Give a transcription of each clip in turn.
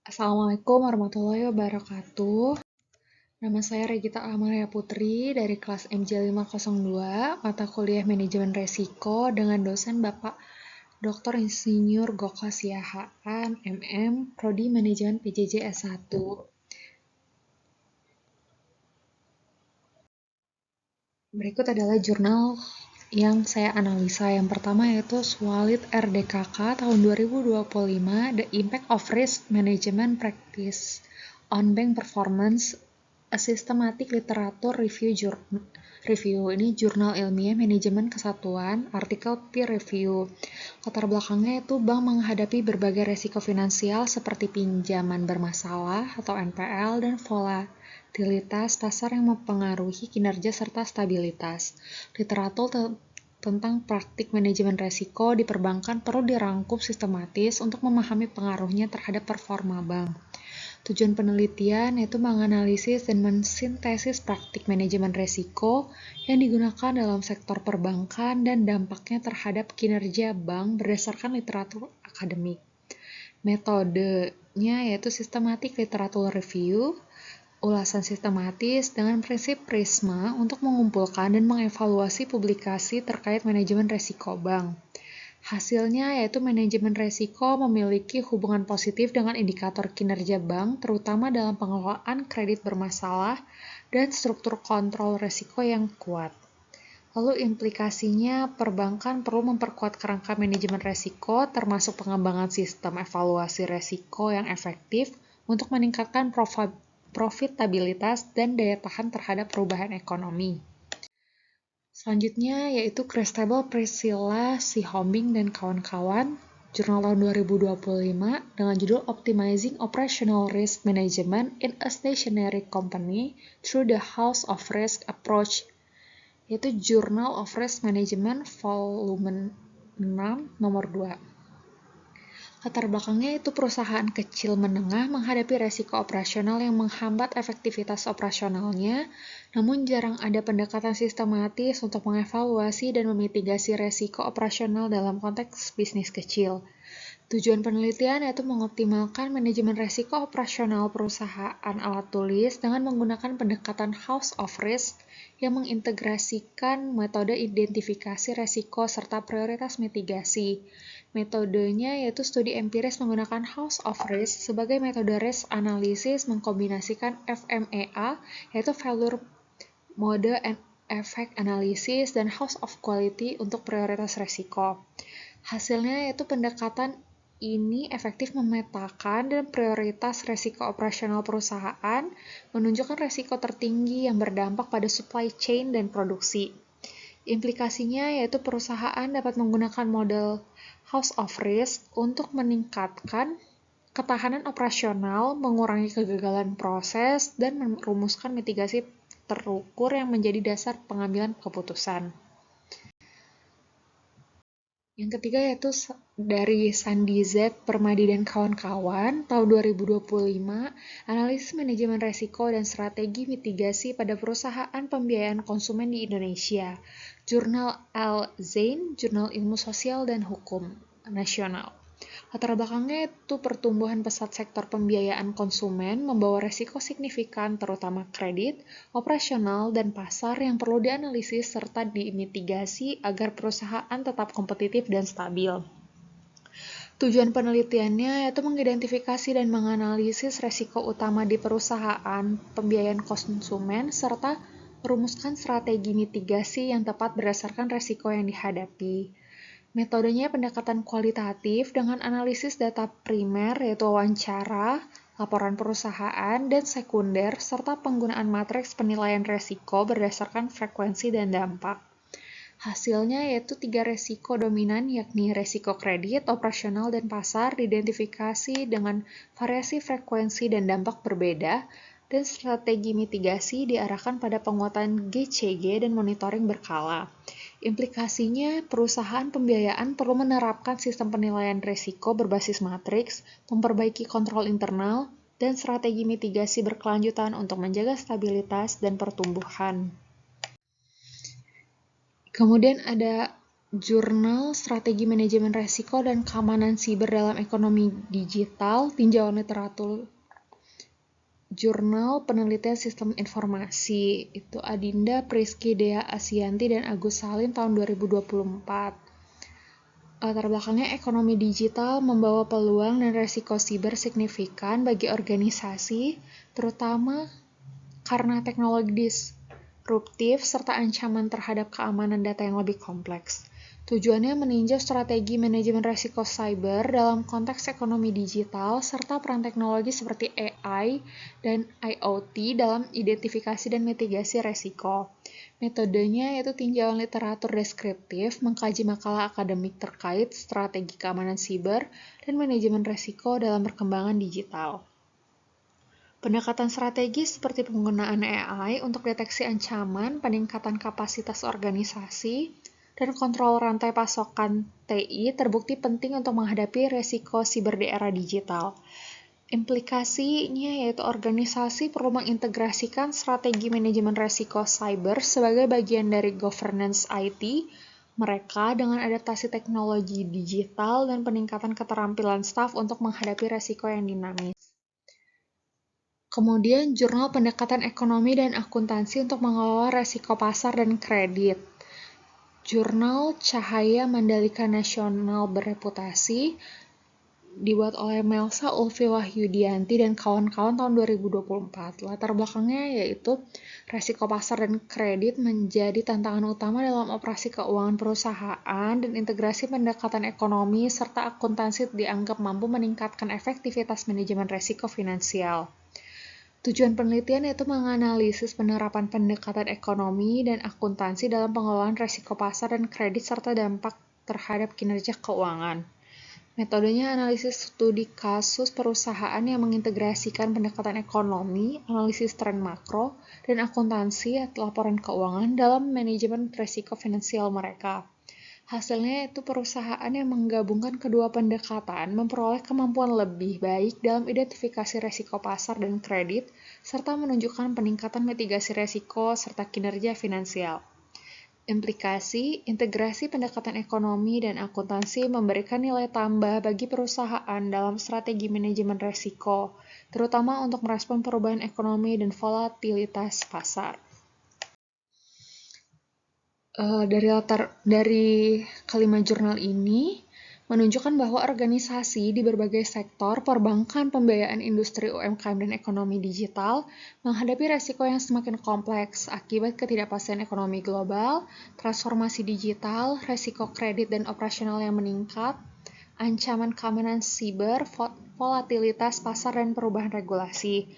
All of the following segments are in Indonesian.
Assalamualaikum warahmatullahi wabarakatuh. Nama saya Regita Amalia Putri dari kelas MJ502, mata kuliah Manajemen Resiko dengan dosen Bapak Dr. Insinyur Goko Siahaan, MM, Prodi Manajemen PJJ S1. Berikut adalah jurnal yang saya analisa. Yang pertama yaitu Swalid RDKK tahun 2025, The Impact of Risk Management Practice on Bank Performance, A Systematic Literature Review. Ini jurnal ilmiah manajemen kesatuan, artikel peer review. Latar belakangnya itu bank menghadapi berbagai resiko finansial seperti pinjaman bermasalah atau NPL dan volatilitas pasar yang mempengaruhi kinerja serta stabilitas. Literatur tentang praktik manajemen resiko di perbankan perlu dirangkum sistematis untuk memahami pengaruhnya terhadap performa bank. Tujuan penelitian yaitu menganalisis dan mensintesis praktik manajemen risiko yang digunakan dalam sektor perbankan dan dampaknya terhadap kinerja bank berdasarkan literatur akademik. Metodenya yaitu systematic literature review, ulasan sistematis dengan prinsip prisma untuk mengumpulkan dan mengevaluasi publikasi terkait manajemen risiko bank. Hasilnya yaitu manajemen risiko memiliki hubungan positif dengan indikator kinerja bank, terutama dalam pengelolaan kredit bermasalah dan struktur kontrol risiko yang kuat. Lalu implikasinya, perbankan perlu memperkuat kerangka manajemen risiko, termasuk pengembangan sistem evaluasi risiko yang efektif untuk meningkatkan profitabilitas dan daya tahan terhadap perubahan ekonomi. Selanjutnya yaitu Christabel Priscilla Sihombing dan kawan-kawan, jurnal tahun 2025 dengan judul Optimizing Operational Risk Management in a Stationary Company Through the House of Risk Approach, yaitu Journal of Risk Management volume 6 nomor 2. Latar belakangnya itu perusahaan kecil menengah menghadapi resiko operasional yang menghambat efektivitas operasionalnya, namun jarang ada pendekatan sistematis untuk mengevaluasi dan memitigasi resiko operasional dalam konteks bisnis kecil. Tujuan penelitian yaitu mengoptimalkan manajemen resiko operasional perusahaan alat tulis dengan menggunakan pendekatan House of Risk yang mengintegrasikan metode identifikasi resiko serta prioritas mitigasi. Metodenya yaitu studi empiris menggunakan House of Risk sebagai metode risk analysis mengkombinasikan FMEA yaitu Failure Mode and Effect Analysis dan House of Quality untuk prioritas resiko. Hasilnya yaitu pendekatan ini efektif memetakan dan prioritas resiko operasional perusahaan, menunjukkan resiko tertinggi yang berdampak pada supply chain dan produksi. Implikasinya yaitu perusahaan dapat menggunakan model House of Risk untuk meningkatkan ketahanan operasional, mengurangi kegagalan proses, dan merumuskan mitigasi terukur yang menjadi dasar pengambilan keputusan. Yang ketiga yaitu dari Sandi Z, Permadi dan kawan-kawan, tahun 2025, analisis manajemen resiko dan strategi mitigasi pada perusahaan pembiayaan konsumen di Indonesia. Jurnal Al-Zain, Jurnal Ilmu Sosial dan Hukum Nasional. Latar belakangnya itu pertumbuhan pesat sektor pembiayaan konsumen membawa resiko signifikan terutama kredit, operasional, dan pasar yang perlu dianalisis serta dimitigasi agar perusahaan tetap kompetitif dan stabil. Tujuan penelitiannya yaitu mengidentifikasi dan menganalisis resiko utama di perusahaan pembiayaan konsumen serta merumuskan strategi mitigasi yang tepat berdasarkan resiko yang dihadapi. Metodenya pendekatan kualitatif dengan analisis data primer yaitu wawancara, laporan perusahaan, dan sekunder, serta penggunaan matriks penilaian resiko berdasarkan frekuensi dan dampak. Hasilnya yaitu 3 resiko dominan yakni resiko kredit, operasional, dan pasar diidentifikasi dengan variasi frekuensi dan dampak berbeda, dan strategi mitigasi diarahkan pada penguatan GCG dan monitoring berkala. Implikasinya, perusahaan pembiayaan perlu menerapkan sistem penilaian risiko berbasis matriks, memperbaiki kontrol internal, dan strategi mitigasi berkelanjutan untuk menjaga stabilitas dan pertumbuhan. Kemudian ada Jurnal Strategi Manajemen Resiko dan Keamanan Siber dalam Ekonomi Digital, tinjauan literatur. Jurnal Penelitian Sistem Informasi, itu Adinda Priski Dea Asianti dan Agus Salim tahun 2024. Latar belakangnya ekonomi digital membawa peluang dan resiko siber signifikan bagi organisasi, terutama karena teknologi disruptif serta ancaman terhadap keamanan data yang lebih kompleks. Tujuannya meninjau strategi manajemen risiko cyber dalam konteks ekonomi digital serta peran teknologi seperti AI dan IoT dalam identifikasi dan mitigasi risiko. Metodenya yaitu tinjauan literatur deskriptif, mengkaji makalah akademik terkait strategi keamanan siber dan manajemen risiko dalam perkembangan digital. Pendekatan strategis seperti penggunaan AI untuk deteksi ancaman, peningkatan kapasitas organisasi, dan kontrol rantai pasokan TI terbukti penting untuk menghadapi resiko siber di era digital. Implikasinya yaitu organisasi perlu mengintegrasikan strategi manajemen resiko cyber sebagai bagian dari governance IT mereka dengan adaptasi teknologi digital dan peningkatan keterampilan staf untuk menghadapi resiko yang dinamis. Kemudian, jurnal pendekatan ekonomi dan akuntansi untuk mengelola resiko pasar dan kredit. Jurnal Cahaya Mandalika Nasional bereputasi dibuat oleh Melsa Ulfi Wahyudianti dan kawan-kawan tahun 2024. Latar belakangnya yaitu resiko pasar dan kredit menjadi tantangan utama dalam operasi keuangan perusahaan dan integrasi pendekatan ekonomi serta akuntansi dianggap mampu meningkatkan efektivitas manajemen resiko finansial. Tujuan penelitian yaitu menganalisis penerapan pendekatan ekonomi dan akuntansi dalam pengelolaan risiko pasar dan kredit serta dampak terhadap kinerja keuangan. Metodenya analisis studi kasus perusahaan yang mengintegrasikan pendekatan ekonomi, analisis tren makro, dan akuntansi atau laporan keuangan dalam manajemen risiko finansial mereka. Hasilnya yaitu perusahaan yang menggabungkan kedua pendekatan memperoleh kemampuan lebih baik dalam identifikasi risiko pasar dan kredit, serta menunjukkan peningkatan mitigasi risiko serta kinerja finansial. Implikasi, integrasi pendekatan ekonomi dan akuntansi memberikan nilai tambah bagi perusahaan dalam strategi manajemen risiko, terutama untuk merespon perubahan ekonomi dan volatilitas pasar. Dari kelima jurnal ini menunjukkan bahwa organisasi di berbagai sektor perbankan, pembiayaan industri UMKM dan ekonomi digital menghadapi resiko yang semakin kompleks akibat ketidakpastian ekonomi global, transformasi digital, resiko kredit dan operasional yang meningkat, ancaman keamanan siber, volatilitas pasar dan perubahan regulasi.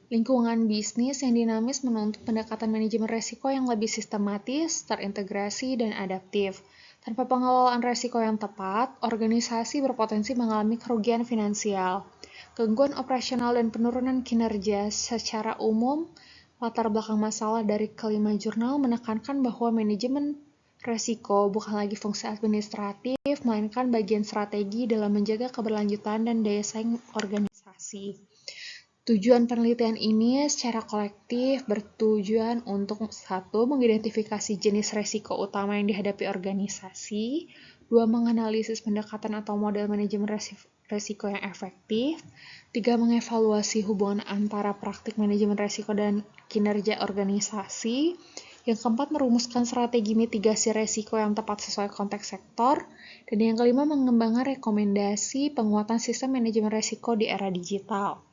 Lingkungan bisnis yang dinamis menuntut pendekatan manajemen risiko yang lebih sistematis, terintegrasi, dan adaptif. Tanpa pengelolaan risiko yang tepat, organisasi berpotensi mengalami kerugian finansial, gangguan operasional, dan penurunan kinerja. Secara umum, latar belakang masalah dari kelima jurnal menekankan bahwa manajemen risiko bukan lagi fungsi administratif, melainkan bagian strategi dalam menjaga keberlanjutan dan daya saing organisasi. Tujuan penelitian ini secara kolektif bertujuan untuk 1. Mengidentifikasi jenis risiko utama yang dihadapi organisasi, 2. Menganalisis pendekatan atau model manajemen risiko yang efektif, 3. Mengevaluasi hubungan antara praktik manajemen risiko dan kinerja organisasi, yang keempat merumuskan strategi mitigasi risiko yang tepat sesuai konteks sektor, dan yang kelima mengembangkan rekomendasi penguatan sistem manajemen risiko di era digital.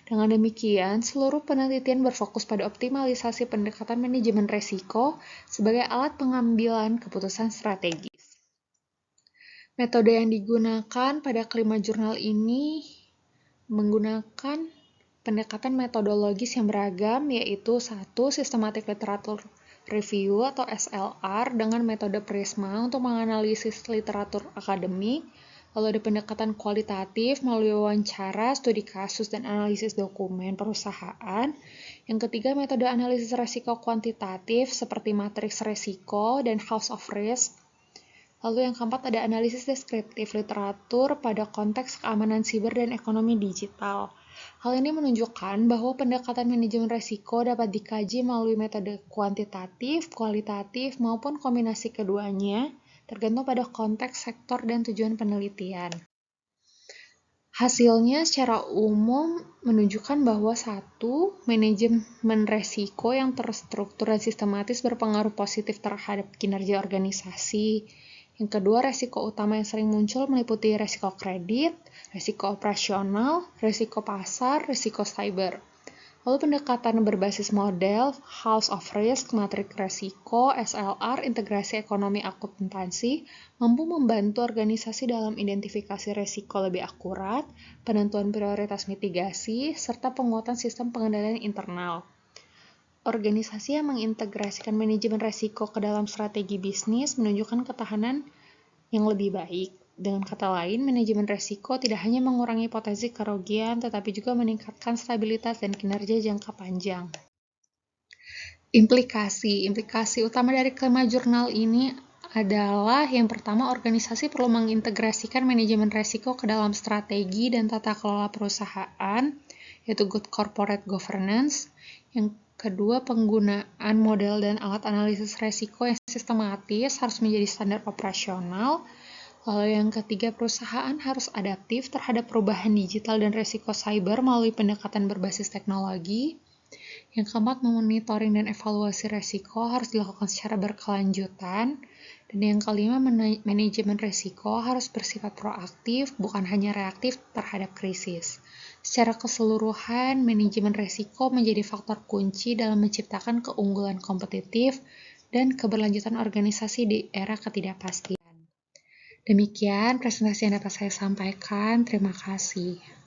Dengan demikian, seluruh penelitian berfokus pada optimalisasi pendekatan manajemen risiko sebagai alat pengambilan keputusan strategis. Metode yang digunakan pada kelima jurnal ini menggunakan pendekatan metodologis yang beragam, yaitu 1. Systematic Literature Review atau SLR dengan metode PRISMA untuk menganalisis literatur akademik, lalu ada pendekatan kualitatif melalui wawancara, studi kasus, dan analisis dokumen perusahaan. Yang ketiga, metode analisis risiko kuantitatif seperti matriks risiko dan House of Risk. Lalu yang keempat ada analisis deskriptif literatur pada konteks keamanan siber dan ekonomi digital. Hal ini menunjukkan bahwa pendekatan manajemen risiko dapat dikaji melalui metode kuantitatif, kualitatif, maupun kombinasi keduanya, tergantung pada konteks, sektor, dan tujuan penelitian. Hasilnya secara umum menunjukkan bahwa satu, manajemen resiko yang terstruktur dan sistematis berpengaruh positif terhadap kinerja organisasi. Yang kedua, resiko utama yang sering muncul meliputi resiko kredit, resiko operasional, resiko pasar, resiko cyber. Lalu pendekatan berbasis model, House of Risk, matrik resiko, SLR, integrasi ekonomi akuntansi, mampu membantu organisasi dalam identifikasi resiko lebih akurat, penentuan prioritas mitigasi, serta penguatan sistem pengendalian internal. Organisasi yang mengintegrasikan manajemen resiko ke dalam strategi bisnis menunjukkan ketahanan yang lebih baik. Dengan kata lain, manajemen resiko tidak hanya mengurangi potensi kerugian, tetapi juga meningkatkan stabilitas dan kinerja jangka panjang. Implikasi utama dari kelima jurnal ini adalah yang pertama, organisasi perlu mengintegrasikan manajemen resiko ke dalam strategi dan tata kelola perusahaan, yaitu good corporate governance. Yang kedua, penggunaan model dan alat analisis resiko yang sistematis harus menjadi standar operasional. Lalu yang ketiga, perusahaan harus adaptif terhadap perubahan digital dan resiko cyber melalui pendekatan berbasis teknologi. Yang keempat, monitoring dan evaluasi resiko harus dilakukan secara berkelanjutan. Dan yang kelima, manajemen resiko harus bersifat proaktif, bukan hanya reaktif terhadap krisis. Secara keseluruhan, manajemen resiko menjadi faktor kunci dalam menciptakan keunggulan kompetitif dan keberlanjutan organisasi di era ketidakpastian. Demikian presentasi yang dapat saya sampaikan. Terima kasih.